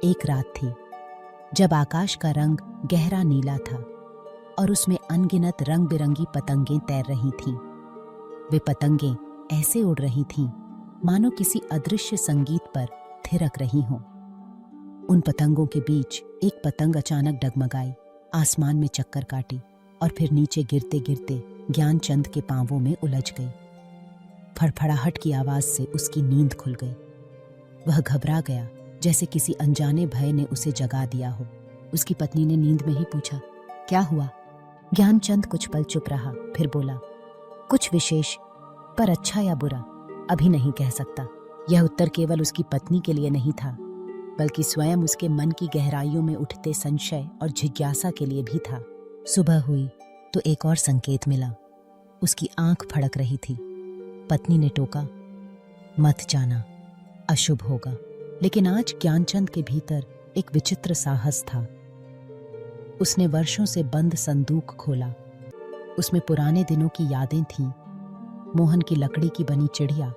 एक रात थी जब आकाश का रंग गहरा नीला था और उसमें अनगिनत रंग बिरंगी पतंगें तैर रही थीं। वे पतंगें ऐसे उड़ रही थीं मानो किसी अदृश्य संगीत पर थिरक रही हों। उन पतंगों के बीच एक पतंग अचानक डगमगाई, आसमान में चक्कर काटी और फिर नीचे गिरते गिरते ज्ञानचंद के पांवों में उलझ गई। फड़फड़ाहट की आवाज से उसकी नींद खुल गई। वह घबरा गया, जैसे किसी अनजाने भय ने उसे जगा दिया हो। उसकी पत्नी ने नींद में ही पूछा, क्या हुआ? ज्ञानचंद कुछ पल चुप रहा, फिर बोला, कुछ विशेष, पर अच्छा या बुरा अभी नहीं कह सकता। यह उत्तर केवल उसकी पत्नी के लिए नहीं था, बल्कि स्वयं उसके मन की गहराइयों में उठते संशय और जिज्ञासा के लिए भी था। सुबह हुई तो एक और संकेत मिला। उसकी आंख फड़क रही थी। पत्नी ने टोका, मत जाना, अशुभ होगा। लेकिन आज ज्ञानचंद के भीतर एक विचित्र साहस था। उसने वर्षों से बंद संदूक खोला। उसमें पुराने दिनों की यादें थीं, मोहन की लकड़ी की बनी चिड़िया,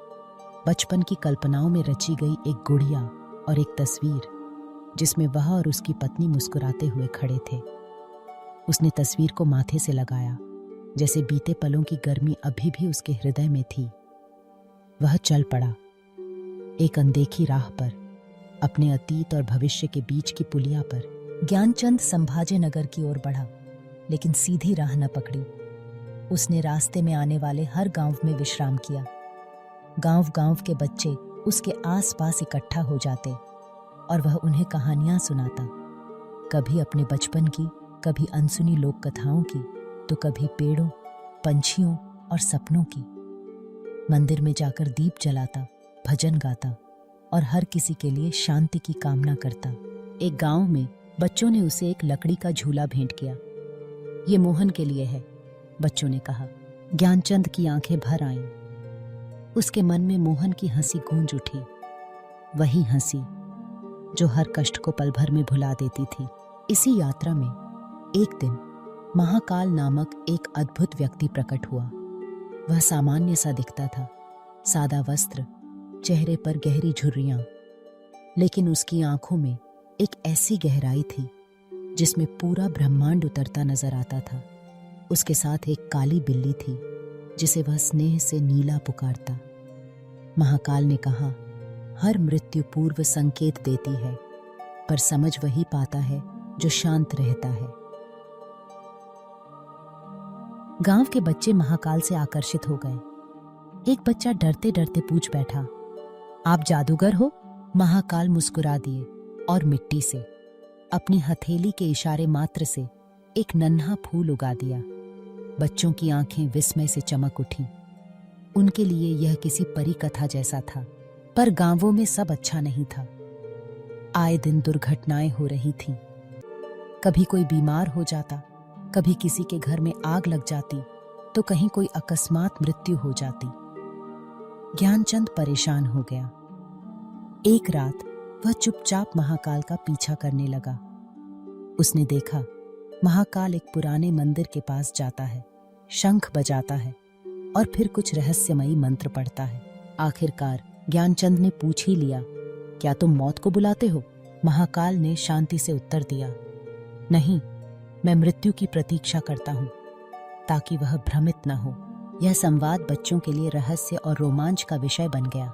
बचपन की कल्पनाओं में रची गई एक गुड़िया और एक तस्वीर जिसमें वह और उसकी पत्नी मुस्कुराते हुए खड़े थे। उसने तस्वीर को माथे से लगाया, जैसे बीते पलों की गर्मी अभी भी उसके हृदय में थी। वह चल पड़ा, एक अनदेखी राह पर, अपने अतीत और भविष्य के बीच की पुलिया पर। ज्ञानचंद संभाजी नगर की ओर बढ़ा, लेकिन सीधी राह न पकड़ी। उसने रास्ते में आने वाले हर गांव में विश्राम किया। गांव-गांव के बच्चे उसके आसपास इकट्ठा हो जाते और वह उन्हें कहानियां सुनाता, कभी अपने बचपन की, कभी अनसुनी लोक कथाओं की, तो कभी पेड़ों, पंछियों और सपनों की। मंदिर में जाकर दीप जलाता, भजन गाता और हर किसी के लिए शांति की कामना करता। एक गांव में बच्चों ने उसे एक लकड़ी का झूला भेंट किया। ये मोहन के लिए है, बच्चों ने कहा। ज्ञानचंद की आंखें भर आईं। उसके मन में मोहन की हंसी गूंज उठी, वही हंसी जो हर कष्ट को पल भर में भुला देती थी। इसी यात्रा में एक दिन महाकाल नामक एक अद्भुत व्यक्ति प्रकट हुआ। वह सामान्य सा दिखता था, सादा वस्त्र, चेहरे पर गहरी झुर्रियां, लेकिन उसकी आंखों में एक ऐसी गहराई थी जिसमें पूरा ब्रह्मांड उतरता नजर आता था। उसके साथ एक काली बिल्ली थी जिसे वह स्नेह से नीला पुकारता। महाकाल ने कहा, हर मृत्यु पूर्व संकेत देती है, पर समझ वही पाता है जो शांत रहता है। गांव के बच्चे महाकाल से आकर्षित हो गए। एक बच्चा डरते डरते पूछ बैठा, आप जादूगर हो? महाकाल मुस्कुरा दिए और मिट्टी से, अपनी हथेली के इशारे मात्र से एक नन्हा फूल उगा दिया। बच्चों की आंखें विस्मय से चमक उठीं। उनके लिए यह किसी परी कथा जैसा था। पर गांवों में सब अच्छा नहीं था। आए दिन दुर्घटनाएं हो रही थीं। कभी कोई बीमार हो जाता, कभी किसी के घर में आग लग जाती, तो कहीं कोई अकस्मात मृत्यु हो जाती। ज्ञानचंद परेशान हो गया। एक रात वह चुपचाप महाकाल का पीछा करने लगा। उसने देखा, महाकाल एक पुराने मंदिर के पास जाता है, शंख बजाता है और फिर कुछ रहस्यमयी मंत्र पढ़ता है। आखिरकार ज्ञानचंद ने पूछ ही लिया, क्या तुम मौत को बुलाते हो? महाकाल ने शांति से उत्तर दिया, नहीं, मैं मृत्यु की प्रतीक्षा करता हूं, ताकि वह भ्रमित न हो। यह संवाद बच्चों के लिए रहस्य और रोमांच का विषय बन गया।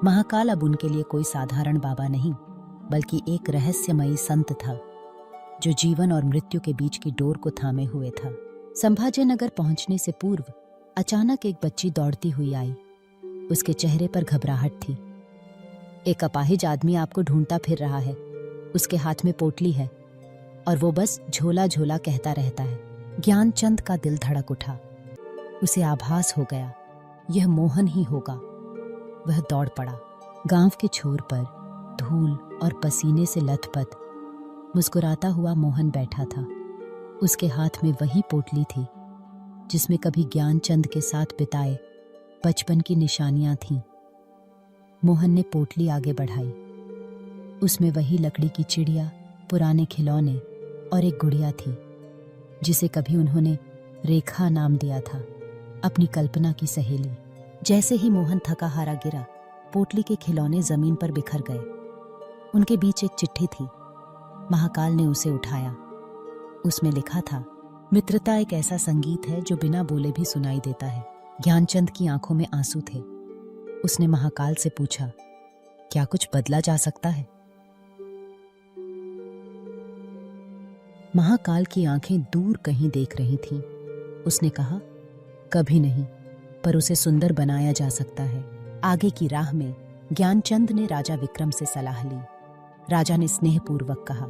महाकाल अब उनके लिए कोई साधारण बाबा नहीं, बल्कि एक रहस्यमयी संत था जो जीवन और मृत्यु के बीच की डोर को थामे हुए था। संभाजी नगर पहुंचने से पूर्व अचानक एक बच्ची दौड़ती हुई आई। उसके चेहरे पर घबराहट थी। एक अपाहिज आदमी आपको ढूंढता फिर रहा है। उसके हाथ में पोटली है और वो बस झोला झोला कहता रहता है। ज्ञानचंद का दिल धड़क उठा। उसे आभास हो गया, यह मोहन ही होगा। वह दौड़ पड़ा। गांव के छोर पर धूल और पसीने से लथपथ मुस्कुराता हुआ मोहन बैठा था। उसके हाथ में वही पोटली थी जिसमें कभी ज्ञानचंद के साथ बिताए बचपन की निशानियां थीं। मोहन ने पोटली आगे बढ़ाई। उसमें वही लकड़ी की चिड़िया, पुराने खिलौने और एक गुड़िया थी जिसे कभी उन्होंने रेखा नाम दिया था, अपनी कल्पना की सहेली। जैसे ही मोहन थका हारा गिरा, पोटली के खिलौने जमीन पर बिखर गए। उनके बीच एक चिट्ठी थी। महाकाल ने उसे उठाया। उसमें लिखा था, मित्रता एक ऐसा संगीत है जो बिना बोले भी सुनाई देता है। ज्ञानचंद की आंखों में आंसू थे। उसने महाकाल से पूछा, क्या कुछ बदला जा सकता है? महाकाल की आंखें दूर कहीं देख रही थीं। उसने कहा, कभी नहीं, पर उसे सुंदर बनाया जा सकता है। आगे की राह में ज्ञानचंद ने राजा विक्रम से सलाह ली। राजा ने स्नेहपूर्वक कहा,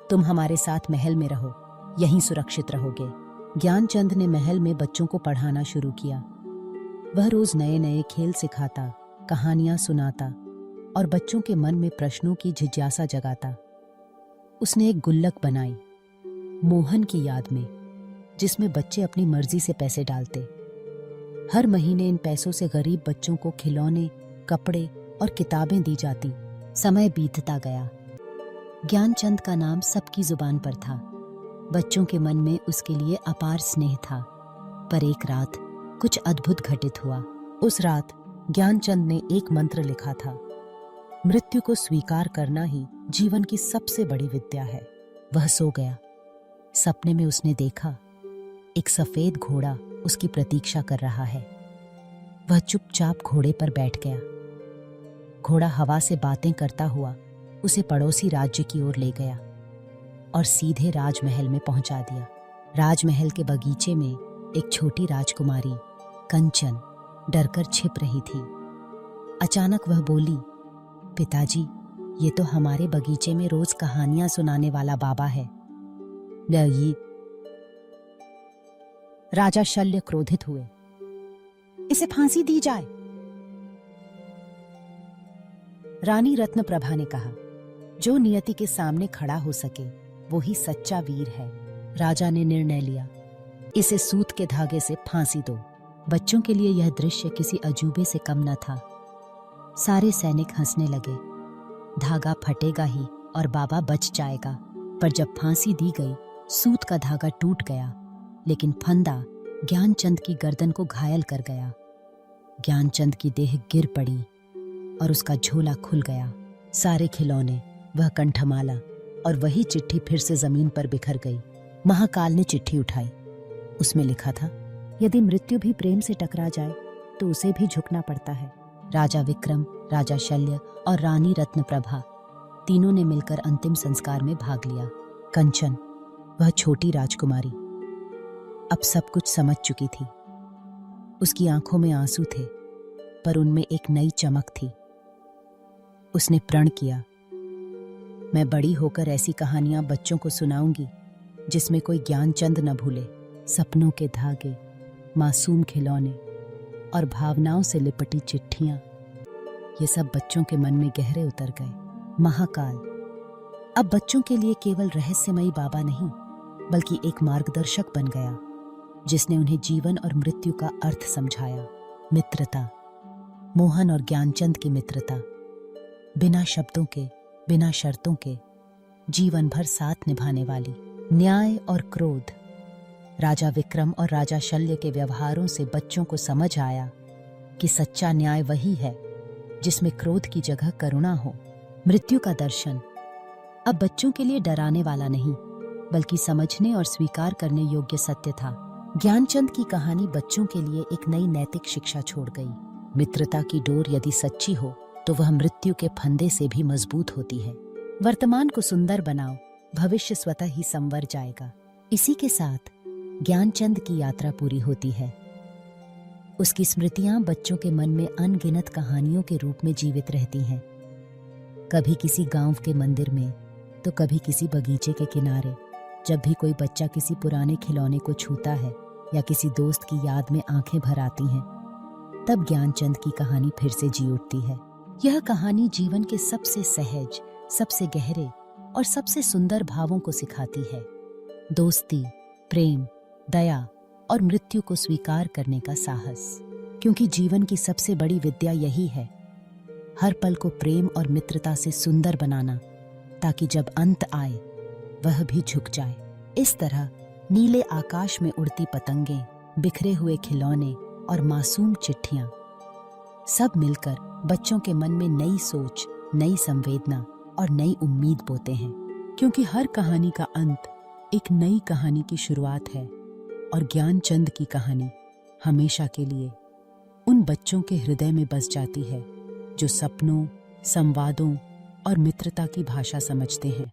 तुम हमारे साथ महल में रहो, यहीं सुरक्षित रहोगे। ज्ञानचंद ने महल में बच्चों को पढ़ाना शुरू किया। वह रोज नए नए खेल सिखाता, कहानियां सुनाता और बच्चों के मन में प्रश्नों की जिज्ञासा जगाता। उसने एक गुल्लक बनाई, मोहन की याद में, जिसमें बच्चे अपनी मर्जी से पैसे डालते। हर महीने इन पैसों से गरीब बच्चों को खिलौने, कपड़े और किताबें दी जाती। समय बीतता गया। ज्ञानचंद का नाम सबकी जुबान पर था। बच्चों के मन में उसके लिए अपार स्नेह था। पर एक रात कुछ अद्भुत घटित हुआ। उस रात ज्ञानचंद ने एक मंत्र लिखा था, मृत्यु को स्वीकार करना ही जीवन की सबसे बड़ी विद्या है। वह सो गया। सपने में उसने देखा, एक सफेद घोड़ा उसकी प्रतीक्षा कर रहा है। वह चुपचाप घोड़े पर बैठ गया। घोड़ा हवा से बातें करता हुआ उसे पड़ोसी राज्य की ओर ले गया और सीधे राजमहल में पहुंचा दिया। राजमहल के बगीचे में एक छोटी राजकुमारी कंचन डरकर छिप रही थी। अचानक वह बोली, पिताजी, ये तो हमारे बगीचे में रोज कहानियां सुनाने वाला बाबा है। ये राजा शल्य क्रोधित हुए। इसे फांसी दी जाए। रानी रत्नप्रभा ने कहा, जो नियति के सामने खड़ा हो सके वो ही सच्चा वीर है। राजा ने निर्णय लिया, इसे सूत के धागे से फांसी दो। बच्चों के लिए यह दृश्य किसी अजूबे से कम न था। सारे सैनिक हंसने लगे। धागा फटेगा ही और बाबा बच जाएगा। पर जब फांसी दी गई, सूत का धागा टूट गया, लेकिन फंदा ज्ञानचंद की गर्दन को घायल कर गया। ज्ञानचंद की देह गिर पड़ी और उसका झोला खुल गया। सारे खिलौने, वह कंठमाला और वही चिट्ठी फिर से जमीन पर बिखर गई। महाकाल ने चिट्ठी उठाई। उसमें लिखा था, यदि मृत्यु भी प्रेम से टकरा जाए तो उसे भी झुकना पड़ता है। राजा विक्रम, राजा शल्य और रानी रत्नप्रभा तीनों ने मिलकर अंतिम संस्कार में भाग लिया। कंचन, वह छोटी राजकुमारी, अब सब कुछ समझ चुकी थी। उसकी आंखों में आंसू थे, पर उनमें एक नई चमक थी। उसने प्रण किया, मैं बड़ी होकर ऐसी कहानियां बच्चों को सुनाऊंगी जिसमें कोई ज्ञानचंद न भूले। सपनों के धागे, मासूम खिलौने और भावनाओं से लिपटी चिट्ठियां, ये सब बच्चों के मन में गहरे उतर गए। महाकाल अब बच्चों के लिए केवल रहस्यमयी बाबा नहीं, बल्कि एक मार्गदर्शक बन गया, जिसने उन्हें जीवन और मृत्यु का अर्थ समझाया। मित्रता, मोहन और ज्ञानचंद की मित्रता, बिना शब्दों के, बिना शर्तों के, जीवन भर साथ निभाने वाली। न्याय और क्रोध, राजा विक्रम और राजा शल्य के व्यवहारों से बच्चों को समझ आया कि सच्चा न्याय वही है जिसमें क्रोध की जगह करुणा हो। मृत्यु का दर्शन अब बच्चों के लिए डराने वाला नहीं, बल्कि समझने और स्वीकार करने योग्य सत्य था। ज्ञानचंद की कहानी बच्चों के लिए एक नई नैतिक शिक्षा छोड़ गई। मित्रता की डोर यदि सच्ची हो तो वह मृत्यु के फंदे से भी मजबूत होती है। वर्तमान को सुंदर बनाओ, भविष्य स्वतः ही संवर जाएगा। इसी के साथ ज्ञानचंद की यात्रा पूरी होती है। उसकी स्मृतियां बच्चों के मन में अनगिनत कहानियों के रूप में जीवित रहती हैं। कभी किसी गांव के मंदिर में, तो कभी किसी बगीचे के किनारे। जब भी कोई बच्चा किसी पुराने खिलौने को छूता है या किसी दोस्त की याद में आंखें भर आती हैं, तब ज्ञानचंद की कहानी फिर से जी उठती है। यह कहानी जीवन के सबसे सहज, सबसे गहरे और सबसे सुंदर भावों को सिखाती है। दोस्ती, प्रेम, दया और मृत्यु को स्वीकार करने का साहस। क्योंकि जीवन की सबसे बड़ी विद्या यही है, हर पल को प्रेम और मित्रता से सुंदर बनाना, ताकि जब अंत आए वह भी झुक जाए। इस तरह नीले आकाश में उड़ती पतंगें, बिखरे हुए खिलौने और मासूम चिट्ठियां, सब मिलकर बच्चों के मन में नई सोच, नई संवेदना और नई उम्मीद बोते हैं, क्योंकि हर कहानी का अंत एक नई कहानी की शुरुआत है। और ज्ञानचंद की कहानी हमेशा के लिए उन बच्चों के हृदय में बस जाती है जो सपनों, संवादों और मित्रता की भाषा समझते हैं।